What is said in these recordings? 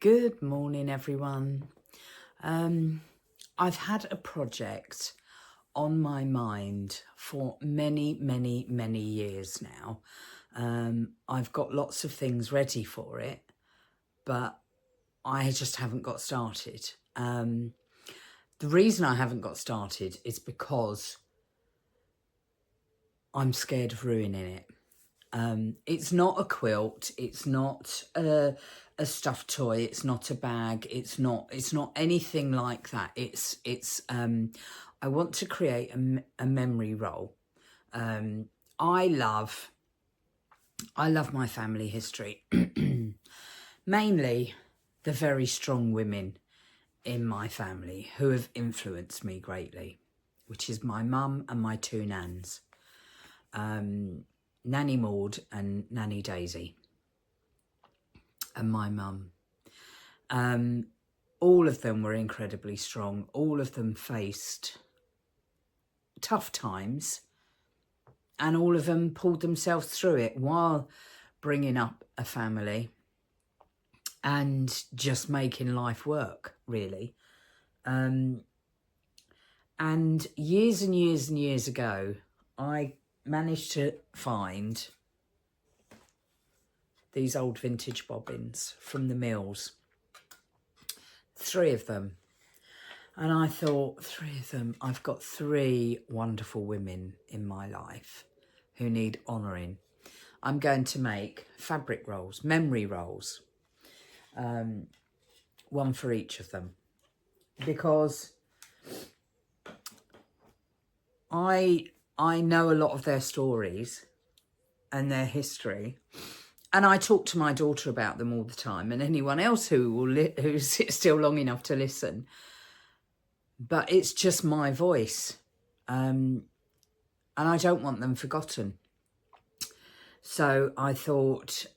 Good morning, everyone. I've had a project on my mind for many years now. I've got lots of things ready for it, but I just haven't got started. The reason I haven't got started is because I'm scared of ruining it. It's not a quilt, it's not a stuffed toy, it's not a bag, it's not anything like that. I want to create a memory roll. I love my family history. Mainly the very strong women in my family who have influenced me greatly, which is my mum and my two nans. Nanny Maud and Nanny Daisy, and my mum. All of them were incredibly strong. All of them faced tough times, and all of them pulled themselves through it while bringing up a family and just making life work, really. And years and years ago, I managed to find these old vintage bobbins from the mills, 3 of them. And I thought, 3 of them, I've got 3 wonderful women in my life who need honouring. I'm going to make fabric rolls, memory rolls, one for each of them, because I know a lot of their stories and their history, and I talk to my daughter about them all the time, and anyone else who sits still long enough to listen. But it's just my voice, and I don't want them forgotten. So I thought,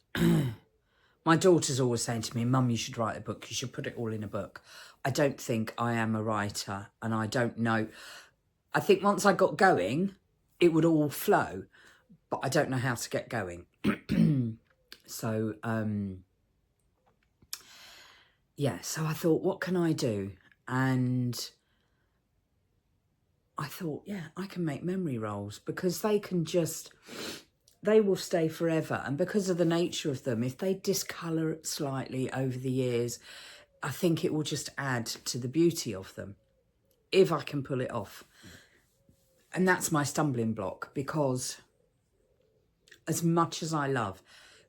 my daughter's always saying to me, "Mum, you should write a book. You should put it all in a book." I don't think I am a writer, and I don't know. I think once I got going, it would all flow, but I don't know how to get going. So, yeah, so I thought, what can I do? And I thought, yeah, I can make memory rolls, because they will stay forever. And because of the nature of them, if they discolour slightly over the years, I think it will just add to the beauty of them, if I can pull it off. And that's my stumbling block, because as much as I love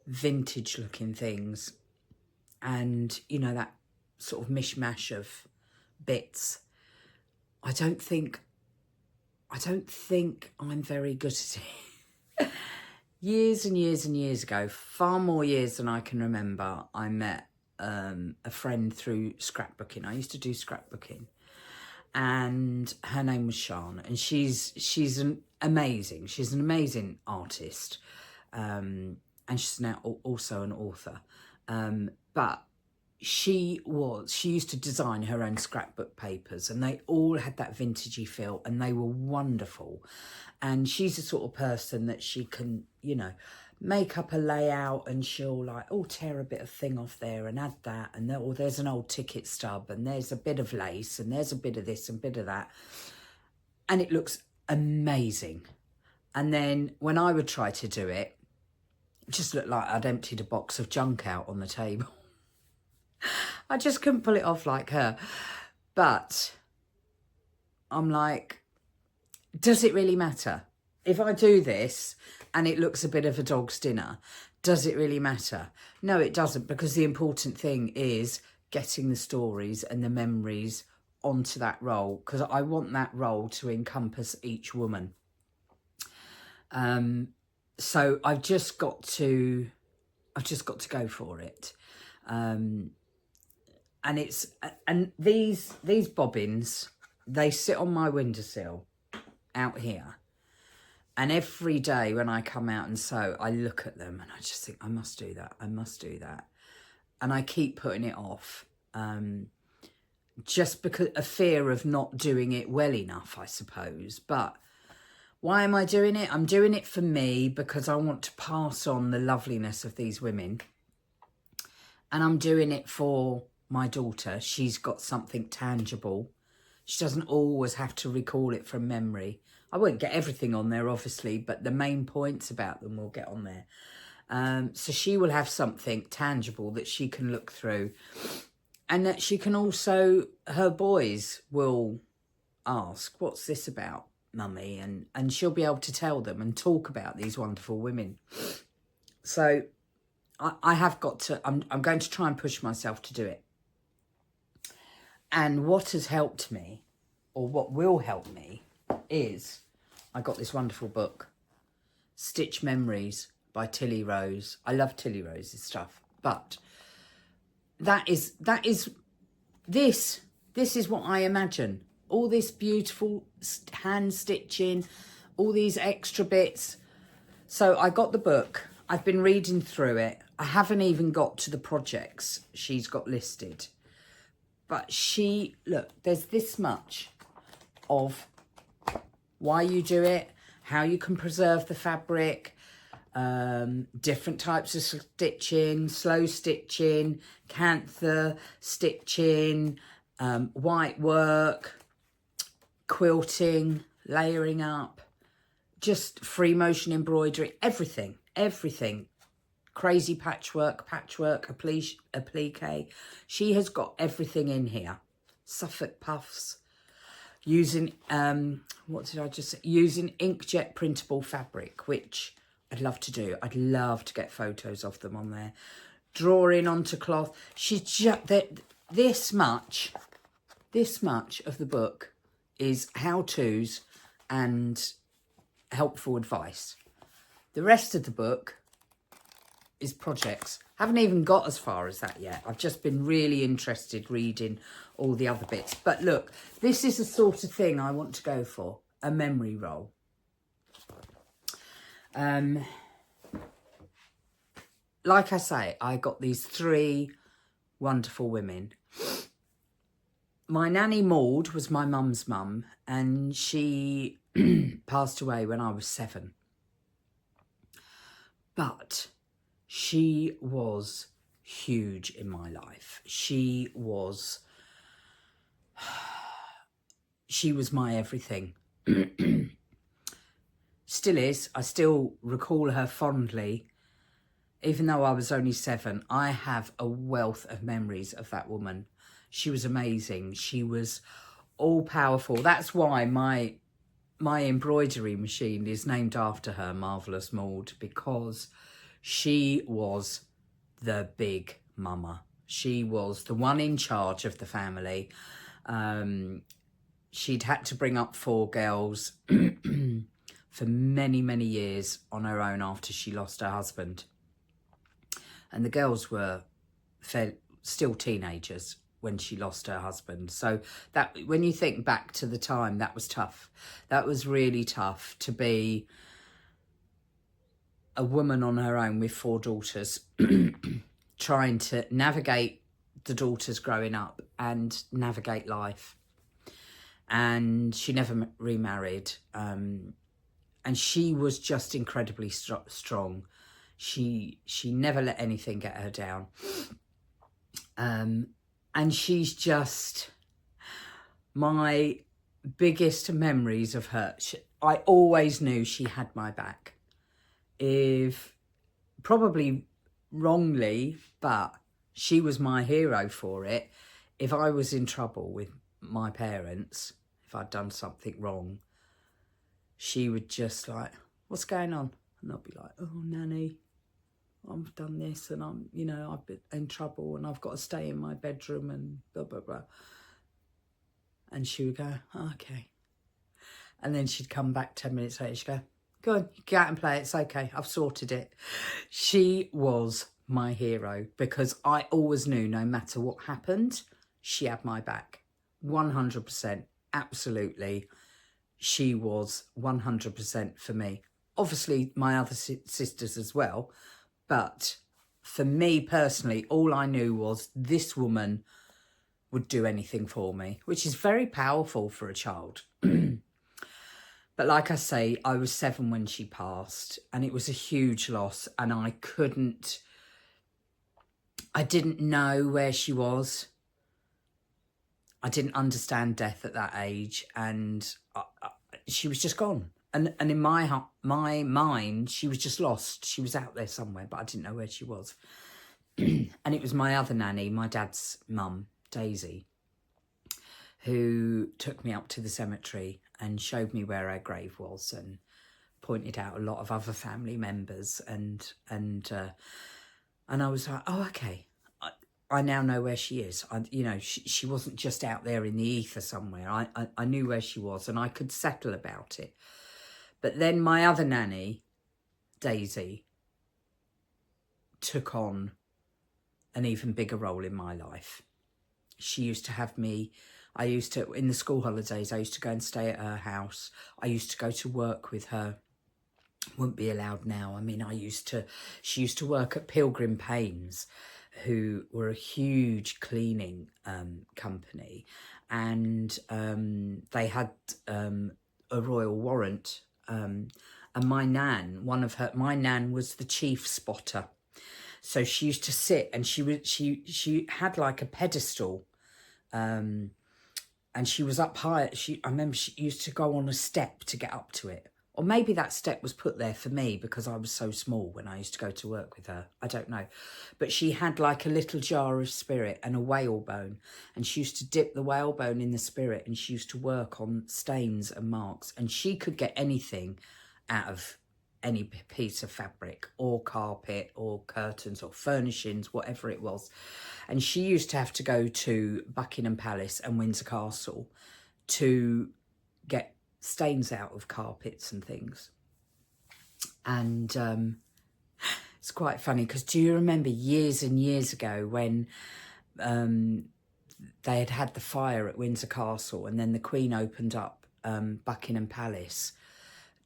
vintage looking things and, you know, that sort of mishmash of bits, I don't think I'm very good at it. Years and years ago, far more years than I can remember, I met a friend through scrapbooking. I used to do scrapbooking, and her name was Shan, and she's an amazing artist, and she's now also an author, but she used to design her own scrapbook papers, and they all had that vintagey feel, and they were wonderful. And she's the sort of person that she can, you know, make up a layout, and she'll like, oh, tear a bit of thing off there and add that, and there's an old ticket stub, and there's a bit of lace, and there's a bit of this and bit of that, and it looks amazing. And then when I would try to do it, it just looked like I'd emptied a box of junk out on the table. I just couldn't pull it off like her. But I'm like, does it really matter? If I do this and it looks a bit of a dog's dinner, does it really matter? No, it doesn't, because the important thing is getting the stories and the memories onto that roll, because I want that roll to encompass each woman. So I've just got to go for it. And these bobbins, they sit on my windowsill out here, and every day when I come out and sew, I look at them and I just think, I must do that, and I keep putting it off, just because a fear of not doing it well enough, I suppose. But why am I doing it? I'm doing it for me, because I want to pass on the loveliness of these women, And I'm doing it for my daughter. She's got something tangible. She doesn't always have to recall it from memory. I won't get everything on there, obviously, but the main points about them will get on there. So she will have something tangible that she can look through. And that she can also, her boys will ask, what's this about, Mummy? And she'll be able to tell them and talk about these wonderful women. So I have got to, I'm going to try and push myself to do it. And what has helped me, or what will help me, is I got this wonderful book, Stitch Memories by Tilly Rose. I love Tilly Rose's stuff, but this is what I imagine. All this beautiful hand stitching, all these extra bits. So I got the book. I've been reading through it. I haven't even got to the projects she's got listed. But look, there's this much of why you do it, how you can preserve the fabric, different types of stitching, slow stitching, cantha stitching, white work, quilting, layering up, just free motion embroidery, everything. Crazy patchwork, applique. She has got everything in here. Suffolk puffs, using, using inkjet printable fabric, which I'd love to do. I'd love to get photos of them on there. Drawing onto cloth. She's just, this much of the book is how-tos and helpful advice. The rest of the book is projects. Haven't even got as far as that yet. I've just been really interested reading all the other bits. But look, this is the sort of thing I want to go for, a memory roll. Like I say, I got these 3 wonderful women. My Nanny Maud was my mum's mum, and she passed away when I was 7. But she was huge in my life. She was my everything. Still is. I still recall her fondly. Even though I was only 7, I have a wealth of memories of that woman. She was amazing. She was all-powerful. That's why my embroidery machine is named after her, Marvellous Maud, because she was the big mama. She was the one in charge of the family. She'd had to bring up 4 girls for many, many years on her own after she lost her husband. And the girls were still teenagers when she lost her husband. So that, when you think back to the time, that was tough. That was really tough to be a woman on her own with 4 daughters, trying to navigate the daughters growing up and navigate life. And she never remarried. And she was just incredibly strong. She never let anything get her down. And she's just my biggest memories of her. I always knew she had my back. If probably wrongly, but she was my hero for it. If I was in trouble with my parents, if I'd done something wrong, she would just like, what's going on? And I'll be like, oh, Nanny, I've done this and I've been in trouble and I've got to stay in my bedroom and blah, blah, blah. And she would go, oh, okay. And then she'd come back 10 minutes later, she'd go, go on, you go out and play, it's okay, I've sorted it. She was my hero because I always knew no matter what happened, she had my back. 100%, absolutely. She was 100% for me. Obviously, my other sisters as well. But for me personally, all I knew was this woman would do anything for me, which is very powerful for a child. But like I say, I was 7 when she passed and it was a huge loss and I couldn't I didn't know where she was. I didn't understand death at that age, and she was just gone. And in my mind, she was just lost. She was out there somewhere, but I didn't know where she was. And it was my other nanny, my dad's mum, Daisy, who took me up to the cemetery and showed me where her grave was and pointed out a lot of other family members. And I was like, oh, okay. I now know where she is. She wasn't just out there in the ether somewhere. I knew where she was, and I could settle about it. But then my other nanny, Daisy, took on an even bigger role in my life. She used to have me, in the school holidays, I used to go and stay at her house. I used to go to work with her. Wouldn't be allowed now. I mean, she used to work at Pilgrim Paints, who were a huge cleaning company, and they had a royal warrant. And my nan was the chief spotter. So she used to sit, and she had like a pedestal, and she was up high. I remember she used to go on a step to get up to it. Or maybe that step was put there for me because I was so small when I used to go to work with her. I don't know. But she had like a little jar of spirit and a whalebone. And she used to dip the whalebone in the spirit, and she used to work on stains and marks. And she could get anything out of any piece of fabric or carpet or curtains or furnishings, whatever it was. And she used to have to go to Buckingham Palace and Windsor Castle to get stains out of carpets and things. And it's quite funny because do you remember years and years ago when they had the fire at Windsor Castle, and then the Queen opened up Buckingham Palace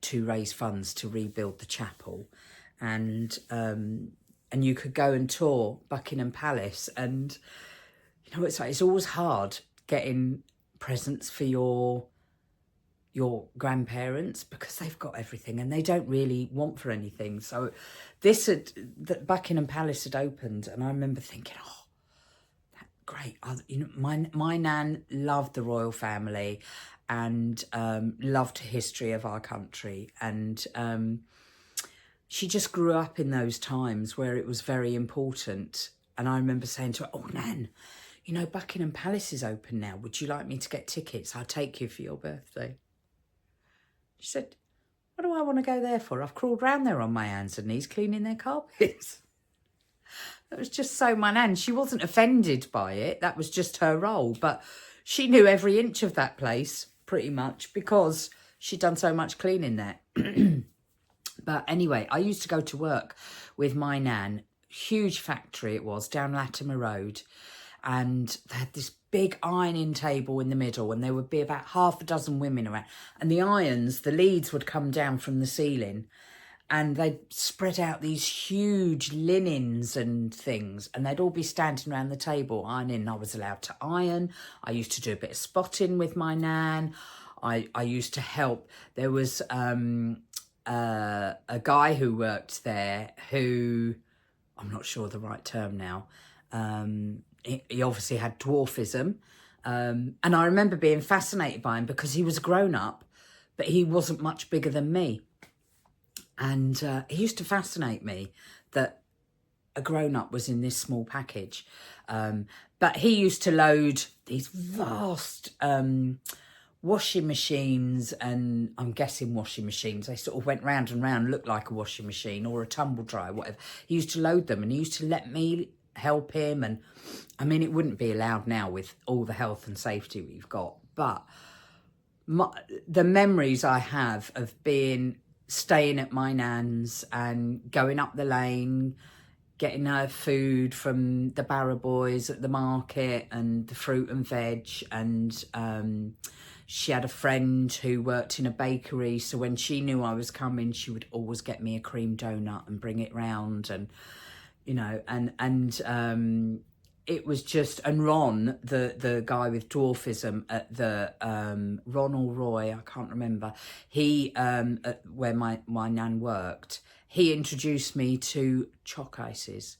to raise funds to rebuild the chapel, and you could go and tour Buckingham Palace, and it's always hard getting presents for your grandparents because they've got everything and they don't really want for anything. So the Buckingham Palace had opened, and I remember thinking, oh, that's great. My nan loved the royal family and loved the history of our country, and she just grew up in those times where it was very important. And I remember saying to her, oh, Nan, Buckingham Palace is open now. Would you like me to get tickets? I'll take you for your birthday. She said, what do I want to go there for? I've crawled round there on my hands and knees cleaning their carpets. That was just so my nan. She wasn't offended by it. That was just her role. But she knew every inch of that place pretty much because she'd done so much cleaning there. But anyway, I used to go to work with my nan. Huge factory it was down Latimer Road. And they had this big ironing table in the middle, and there would be about half a dozen women around. And the leads would come down from the ceiling, and they'd spread out these huge linens and things, and they'd all be standing around the table ironing. I was allowed to iron. I used to do a bit of spotting with my nan. I used to help. There was a guy who worked there who, I'm not sure the right term now, he obviously had dwarfism, and I remember being fascinated by him because he was a grown-up, but he wasn't much bigger than me. And it used to fascinate me that a grown-up was in this small package. But he used to load these vast washing machines, and I'm guessing washing machines. They sort of went round and round, looked like a washing machine or a tumble dryer, whatever. He used to load them, and he used to let me help him. And I mean, it wouldn't be allowed now with all the health and safety we've got, but the memories I have of staying at my nan's and going up the lane, getting her food from the Barra boys at the market and the fruit and veg, and she had a friend who worked in a bakery, so when she knew I was coming, she would always get me a cream donut and bring it round. And it was just, and Ron, the guy with dwarfism at the, Ron or Roy, I can't remember, he, where my nan worked, he introduced me to chalk ices.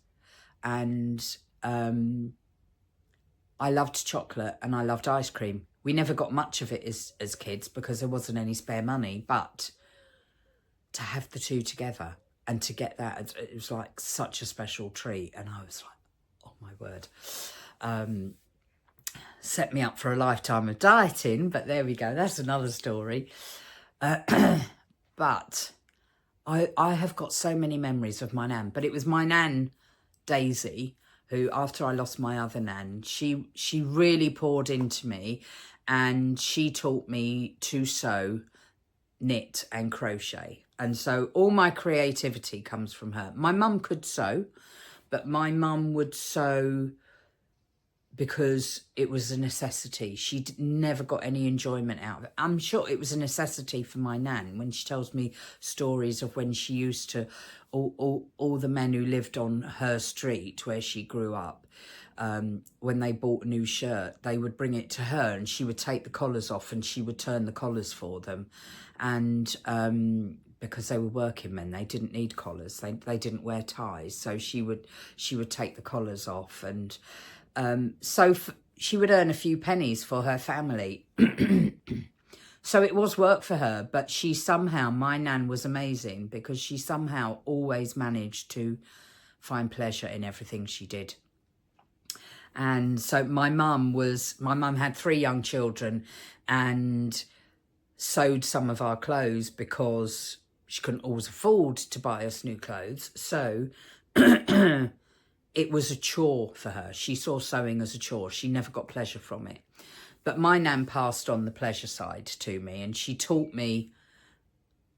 And I loved chocolate and I loved ice cream. We never got much of it as kids because there wasn't any spare money, but to have the two together and to get that, it was like such a special treat. And I was like, oh my word. Set me up for a lifetime of dieting, but there we go. That's another story. But I have got so many memories of my nan, but it was my nan, Daisy, who, after I lost my other nan, she really poured into me, and she taught me to sew, knit and crochet. And so all my creativity comes from her. My mum could sew, but my mum would sew because it was a necessity. She never got any enjoyment out of it. I'm sure it was a necessity for my nan when she tells me stories of when she used to, all the men who lived on her street where she grew up, when they bought a new shirt, they would bring it to her and she would take the collars off and she would turn the collars for them. And because they were working men, they didn't need collars. They didn't wear ties. So she would take the collars off, and she would earn a few pennies for her family. So it was work for her, but she somehow, my nan was amazing because she somehow always managed to find pleasure in everything she did. And so my mum had 3 young children and sewed some of our clothes because she couldn't always afford to buy us new clothes. So it was a chore for her. She saw sewing as a chore. She never got pleasure from it. But my nan passed on the pleasure side to me, and she taught me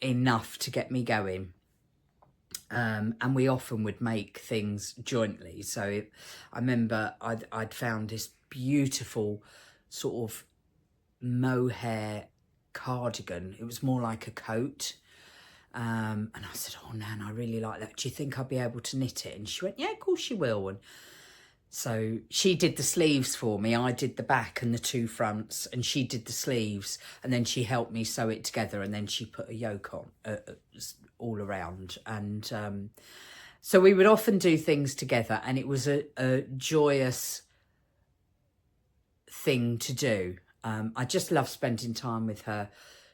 enough to get me going. And we often would make things jointly. So I remember I'd found this beautiful sort of mohair cardigan. It was more like a coat. And I said, oh, Nan, I really like that. Do you think I'll be able to knit it? And she went, yeah, of course you will. And so she did the sleeves for me. I did the back and the 2 fronts, and she did the sleeves. And then she helped me sew it together, and then she put a yoke on all around. And so we would often do things together, and it was a joyous thing to do. I just love spending time with her.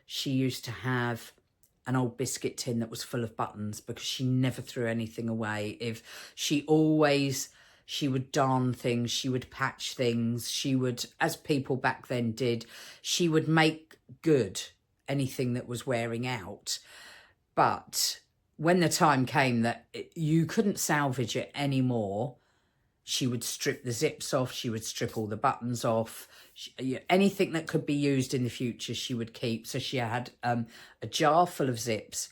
She used to have an old biscuit tin that was full of buttons because she never threw anything away. She would darn things, she would patch things, she would, as people back then did, she would make good anything that was wearing out. But when the time came that you couldn't salvage it anymore, she would strip the zips off, she would strip all the buttons off. Anything that could be used in the future, she would keep. So she had a jar full of zips,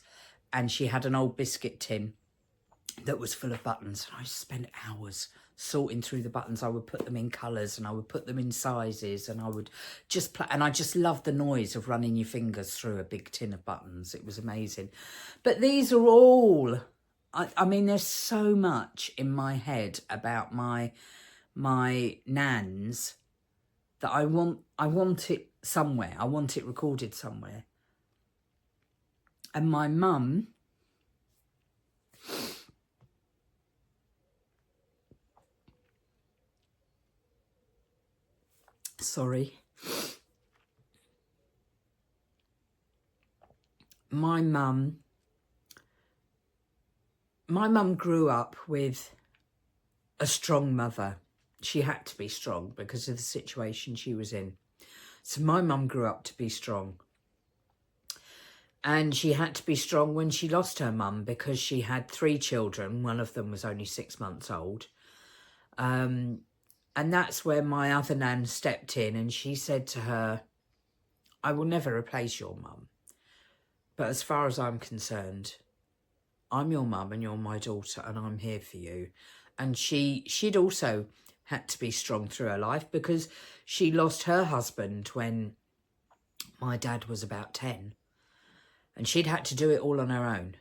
and she had an old biscuit tin that was full of buttons. And I spent hours sorting through the buttons. I would put them in colours, and I would put them in sizes, and I would just play. And I just loved the noise of running your fingers through a big tin of buttons. It was amazing. But these are all... I mean, there's so much in my head about my nans that I want it somewhere. I want it recorded somewhere. And my mum, sorry, my mum grew up with a strong mother. She had to be strong because of the situation she was in. So my mum grew up to be strong. And she had to be strong when she lost her mum because she had 3 children. One of them was only 6 months old. And that's where my other nan stepped in, and she said to her, I will never replace your mum. But as far as I'm concerned, I'm your mum and you're my daughter, and I'm here for you. And she'd also had to be strong through her life because she lost her husband when my dad was about 10. And she'd had to do it all on her own.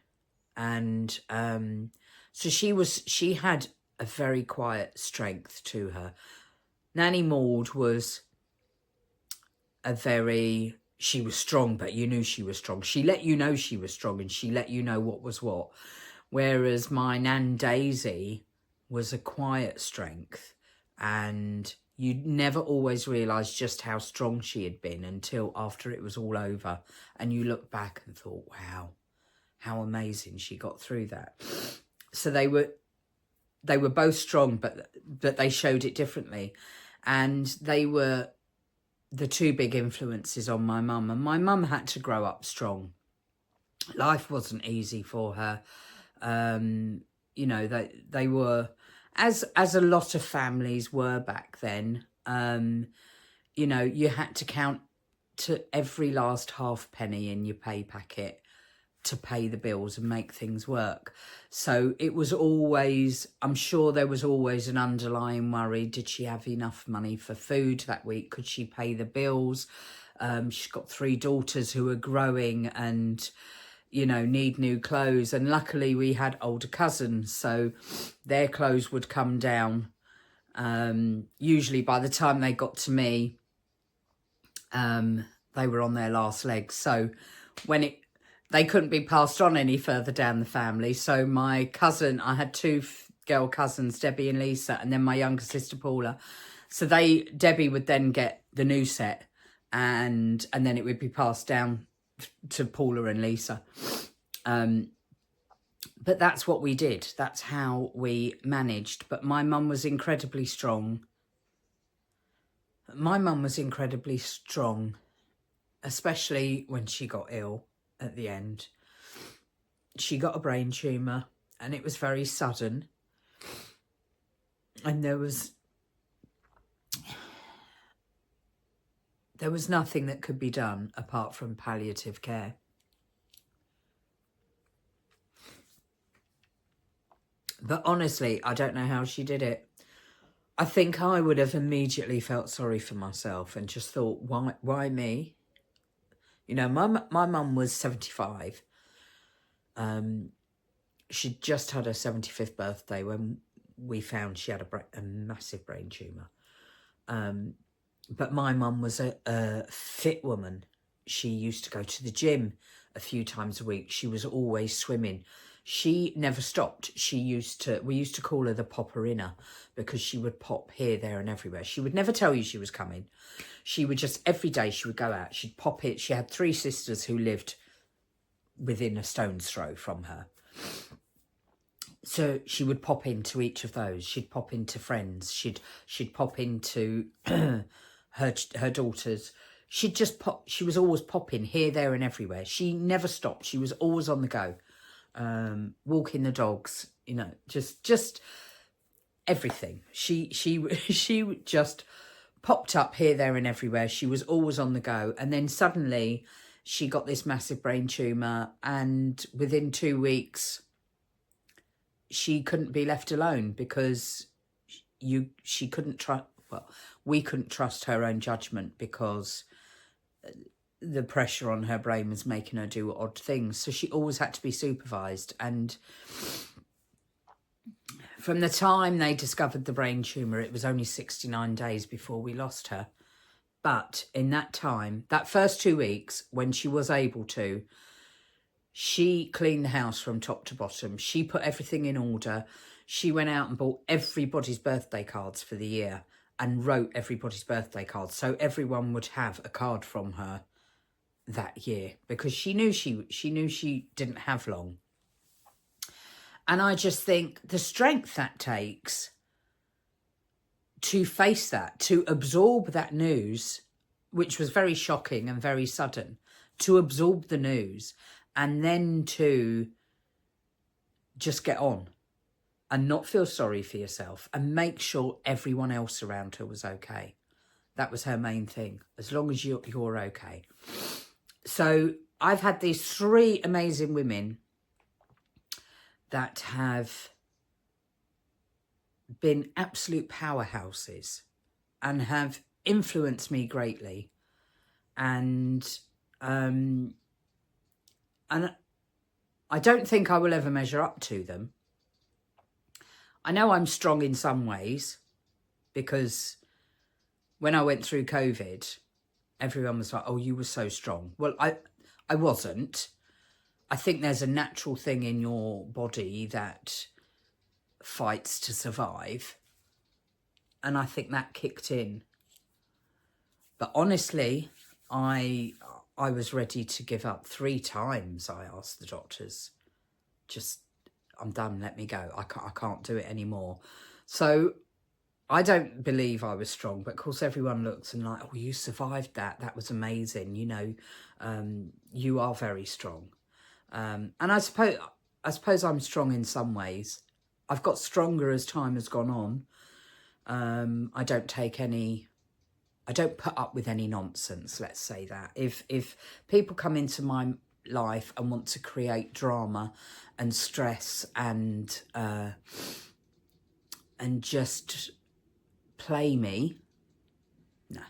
And so she had a very quiet strength to her. Nanny Maud was she was strong, but you knew she was strong. She let you know she was strong, and she let you know what was what. Whereas my Nan Daisy was a quiet strength, and you'd never always realise just how strong she had been until after it was all over, and you look back and thought, wow, how amazing she got through that. So they were both strong, but they showed it differently, and they were the two big influences on my mum. And my mum had to grow up strong. Life wasn't easy for her. You know, they were, as a lot of families were back then. You know, you had to count to every last half penny in your pay packet to pay the bills and make things work. So it was always, I'm sure there was always an underlying worry. Did she have enough money for food that week? Could she pay the bills? She's got 3 daughters who are growing and, you know, need new clothes. And luckily we had older cousins, so their clothes would come down. Usually by the time they got to me, they were on their last legs. So when they couldn't be passed on any further down the family. So my cousin, I had 2 girl cousins, Debbie and Lisa, and then my younger sister, Paula. So Debbie would then get the new set, and then it would be passed down to Paula and Lisa. But that's what we did. That's how we managed. But my mum was incredibly strong. My mum was incredibly strong, especially when she got ill. At the end, she got a brain tumour, and it was very sudden, and there was nothing that could be done apart from palliative care. But honestly, I don't know how she did it. I think I would have immediately felt sorry for myself and just thought, why me? You know, my mum was 75. She'd just had her 75th birthday when we found she had a massive brain tumour. But my mum was a fit woman. She used to go to the gym a few times a week. She was always swimming. She never stopped. We used to call her the popper-inner, because she would pop here, there and everywhere. She would never tell you she was coming. She would just, every day she would go out, she'd pop it. She had 3 sisters who lived within a stone's throw from her. So she would pop into each of those. She'd pop into friends. She'd pop into her daughters. She'd just pop. She was always popping here, there and everywhere. She never stopped. She was always on the go. Walking the dogs, you know, just everything. She just popped up here, there and everywhere. She was always on the go. And then suddenly she got this massive brain tumour, and within 2 weeks she couldn't be left alone, because she couldn't trust, well, we couldn't trust her own judgment, because the pressure on her brain was making her do odd things. So she always had to be supervised. And from the time they discovered the brain tumour, it was only 69 days before we lost her. But in that time, that first 2 weeks, when she was able to, she cleaned the house from top to bottom. She put everything in order. She went out and bought everybody's birthday cards for the year and wrote everybody's birthday cards, so everyone would have a card from her that year, because she knew she didn't have long. And I just think the strength that takes to face that, to absorb that news, which was very shocking and very sudden, to absorb the news and then to just get on and not feel sorry for yourself and make sure everyone else around her was okay. That was her main thing, as long as you're okay. So I've had these 3 amazing women that have been absolute powerhouses and have influenced me greatly. And I don't think I will ever measure up to them. I know I'm strong in some ways, because when I went through COVID, everyone was like, oh, you were so strong. Well, I wasn't. I think there's a natural thing in your body that fights to survive. And I think that kicked in. But honestly, I was ready to give up 3 times. I asked the doctors, just, I'm done, let me go. I can't do it anymore. So I don't believe I was strong, but of course everyone looks and like, oh, you survived that. That was amazing. You know, you are very strong. And I suppose I'm strong in some ways. I've got stronger as time has gone on. I don't put up with any nonsense, let's say that. If people come into my life and want to create drama and stress and just play me, no,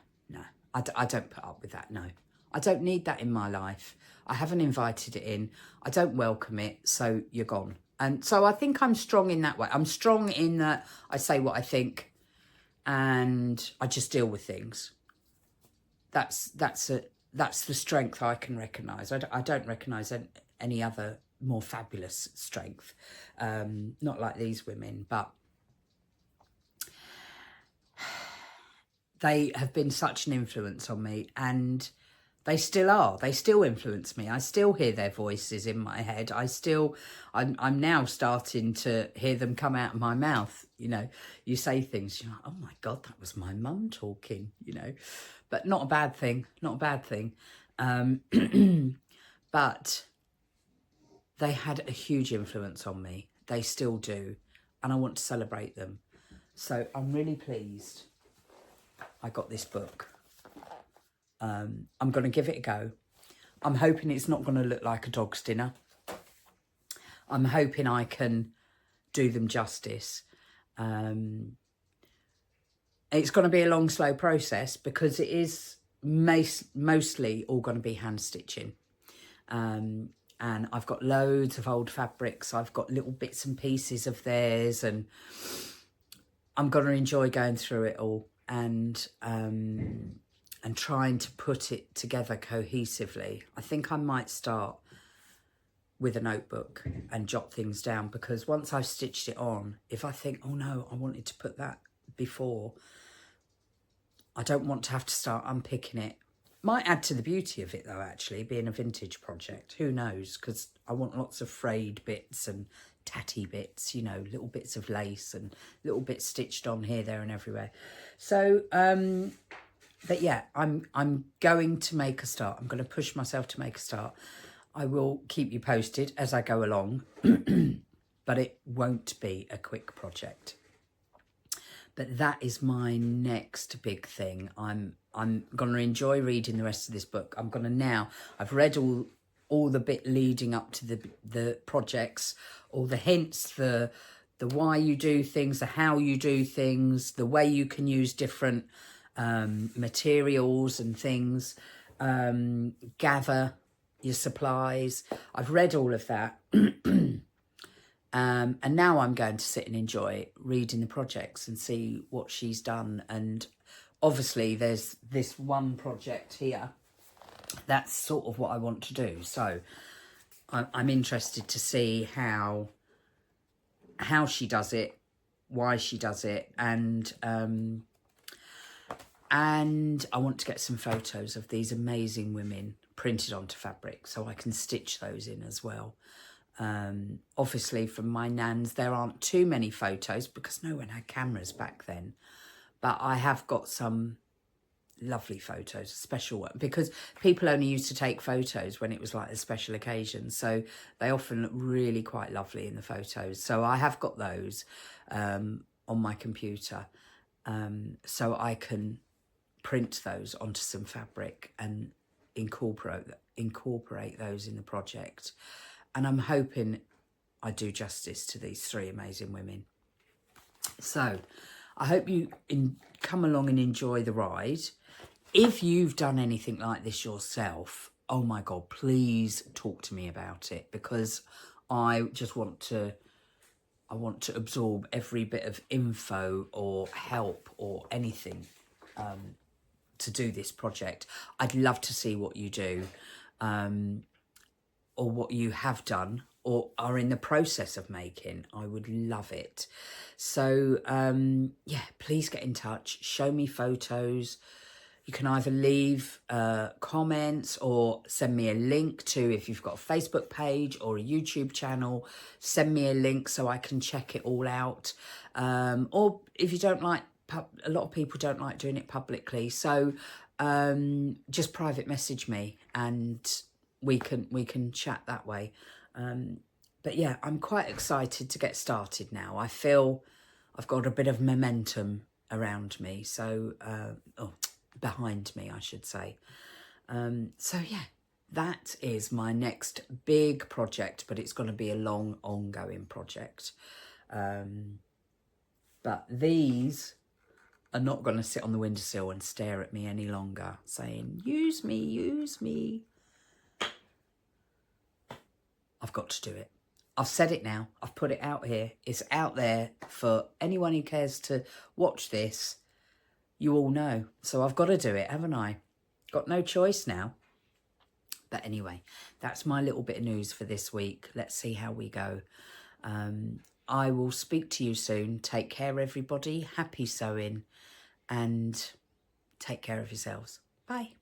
I don't put up with that, no. I don't need that in my life. I haven't invited it in. I don't welcome it, so you're gone. And so I think I'm strong in that way. I'm strong in that I say what I think and I just deal with things. That's the strength I can recognise. I don't recognise any other more fabulous strength. Not like these women, but they have been such an influence on me, and they still are. They still influence me. I still hear their voices in my head. I'm now starting to hear them come out of my mouth. You know, you say things, you're like, oh my God, that was my mum talking, you know, but not a bad thing, not a bad thing. But they had a huge influence on me. They still do. And I want to celebrate them. So I'm really pleased I got this book. I'm going to give it a go. I'm hoping it's not going to look like a dog's dinner. I'm hoping I can do them justice. It's going to be a long, slow process because it is mostly all going to be hand stitching. And I've got loads of old fabrics. I've got little bits and pieces of theirs, and I'm going to enjoy going through it all and trying to put it together cohesively. I think I might start with a notebook and jot things down, because once I've stitched it on, if I think, oh no, I wanted to put that before, I don't want to have to start unpicking it. Might add to the beauty of it though, actually, being a vintage project. Who knows? Because I want lots of frayed bits and tatty bits, you know, little bits of lace and little bits stitched on here, there and everywhere. So, but yeah, I'm going to make a start. I'm going to push myself to make a start. I will keep you posted as I go along, but it won't be a quick project. But that is my next big thing. I'm going to enjoy reading the rest of this book. I'm going to now, I've read all the bit leading up to the projects, all the hints, the why you do things, the how you do things, the way you can use different materials and things, gather your supplies. I've read all of that. And now I'm going to sit and enjoy reading the projects and see what she's done. And obviously there's this one project here. That's sort of what I want to do. So I'm interested to see how she does it, why she does it. And I want to get some photos of these amazing women printed onto fabric so I can stitch those in as well. Obviously from my nans there aren't too many photos because no one had cameras back then, but I have got some lovely photos, special one, because people only used to take photos when it was like a special occasion, so they often look really quite lovely in the photos. So I have got those on my computer, so I can print those onto some fabric and incorporate those in the project. And I'm hoping I do justice to these 3 amazing women. So I hope you come along and enjoy the ride. If you've done anything like this yourself, oh my God, please talk to me about it, because I just want to absorb every bit of info or help or anything to do this project. I'd love to see what you do. Or what you have done or are in the process of making. I would love it. So, yeah, please get in touch. Show me photos. You can either leave comments or send me a link to, if you've got a Facebook page or a YouTube channel, send me a link so I can check it all out. Or if you don't like, a lot of people don't like doing it publicly. So just private message me and we can chat that way. But yeah, I'm quite excited to get started now. I feel I've got a bit of momentum around me. So, behind me, I should say. So yeah, that is my next big project, but it's going to be a long ongoing project. But these are not going to sit on the windowsill and stare at me any longer saying, use me, use me. I've got to do it. I've said it now. I've put it out here. It's out there for anyone who cares to watch this. You all know. So I've got to do it, haven't I? Got no choice now. But anyway, that's my little bit of news for this week. Let's see how we go. I will speak to you soon. Take care, everybody. Happy sewing and take care of yourselves. Bye.